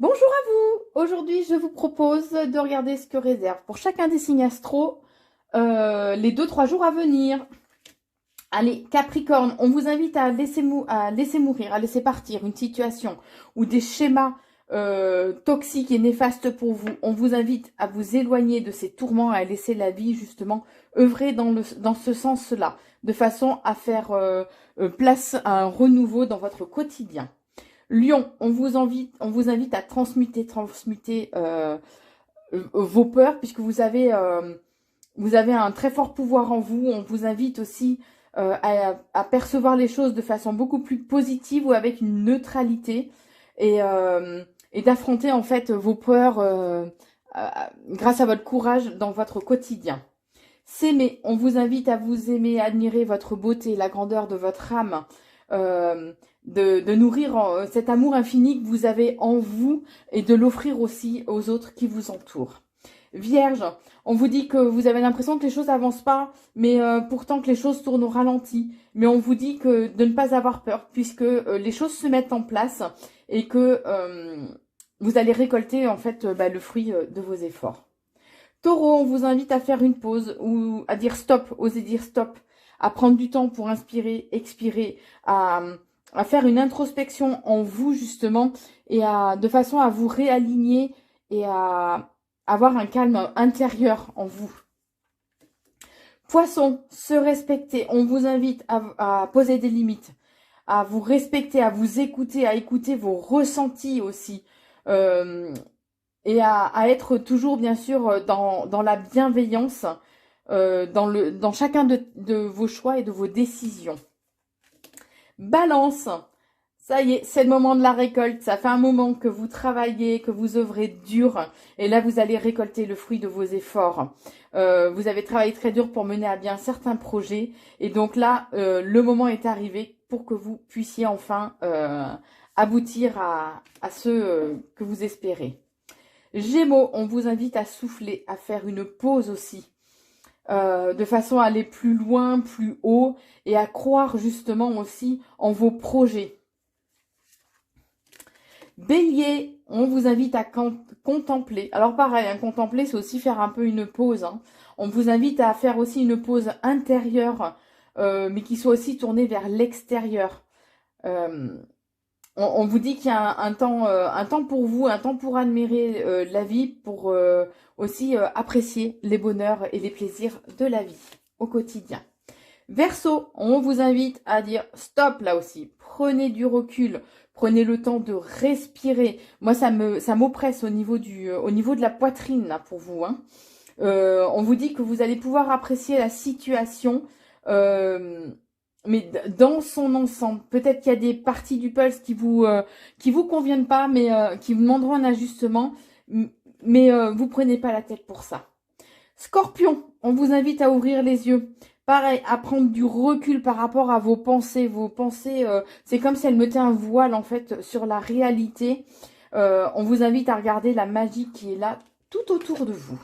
Bonjour à vous! Aujourd'hui, je vous propose de regarder ce que réserve pour chacun des signes astro les 2-3 jours à venir. Allez, Capricorne, on vous invite à laisser mourir, à laisser partir une situation ou des schémas toxiques et néfastes pour vous. On vous invite à vous éloigner de ces tourments, à laisser la vie justement œuvrer dans ce sens-là, de façon à faire place à un renouveau dans votre quotidien. Lion, on vous invite à transmuter vos peurs, puisque vous avez un très fort pouvoir en vous. On vous invite aussi à percevoir les choses de façon beaucoup plus positive ou avec une neutralité et d'affronter en fait vos peurs grâce à votre courage dans votre quotidien. S'aimer, on vous invite à vous aimer, à admirer votre beauté, la grandeur de votre âme, de nourrir cet amour infini que vous avez en vous et de l'offrir aussi aux autres qui vous entourent. Vierge, on vous dit que vous avez l'impression que les choses n'avancent pas, mais pourtant que les choses tournent au ralenti. Mais on vous dit que de ne pas avoir peur, puisque les choses se mettent en place et que vous allez récolter en fait le fruit de vos efforts. Taureau, on vous invite à faire une pause ou à dire stop, oser dire stop, à prendre du temps pour inspirer, expirer, à faire une introspection en vous justement et de façon à vous réaligner et à avoir un calme intérieur en vous. Poisson, se respecter. On vous invite à poser des limites, à vous respecter, à vous écouter, à écouter vos ressentis aussi. Et à être toujours bien sûr dans la bienveillance dans chacun de vos choix et de vos décisions. Balance, ça y est, c'est le moment de la récolte. Ça fait un moment que vous travaillez, que vous œuvrez dur et là vous allez récolter le fruit de vos efforts. Vous avez travaillé très dur pour mener à bien certains projets et donc là le moment est arrivé pour que vous puissiez enfin aboutir à ce que vous espérez. Gémeaux, on vous invite à souffler, à faire une pause aussi, de façon à aller plus loin, plus haut, et à croire justement aussi en vos projets. Bélier, on vous invite à contempler. Alors pareil, contempler, c'est aussi faire un peu une pause. On vous invite à faire aussi une pause intérieure, mais qui soit aussi tournée vers l'extérieur. On vous dit qu'il y a un temps pour vous, un temps pour admirer la vie, pour aussi apprécier les bonheurs et les plaisirs de la vie au quotidien. Verseau, on vous invite à dire stop là aussi. Prenez du recul, prenez le temps de respirer. Moi, ça m'oppresse au niveau de la poitrine là pour vous. On vous dit que vous allez pouvoir apprécier la situation. Mais dans son ensemble, peut-être qu'il y a des parties du pulse qui vous conviennent pas, mais qui vous demanderont un ajustement, mais vous prenez pas la tête pour ça. Scorpion, on vous invite à ouvrir les yeux. Pareil, à prendre du recul par rapport à vos pensées. Vos pensées, c'est comme si elles mettaient un voile en fait sur la réalité. On vous invite à regarder la magie qui est là tout autour de vous.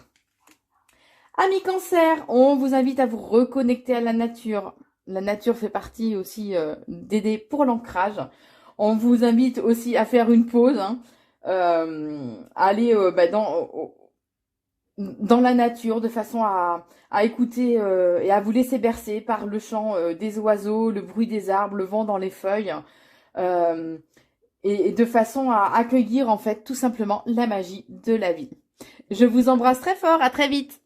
Amis Cancer, on vous invite à vous reconnecter à la nature. La nature fait partie aussi d'aider pour l'ancrage. On vous invite aussi à faire une pause, à aller dans la nature de façon à écouter et à vous laisser bercer par le chant des oiseaux, le bruit des arbres, le vent dans les feuilles, et de façon à accueillir en fait tout simplement la magie de la vie. Je vous embrasse très fort, à très vite.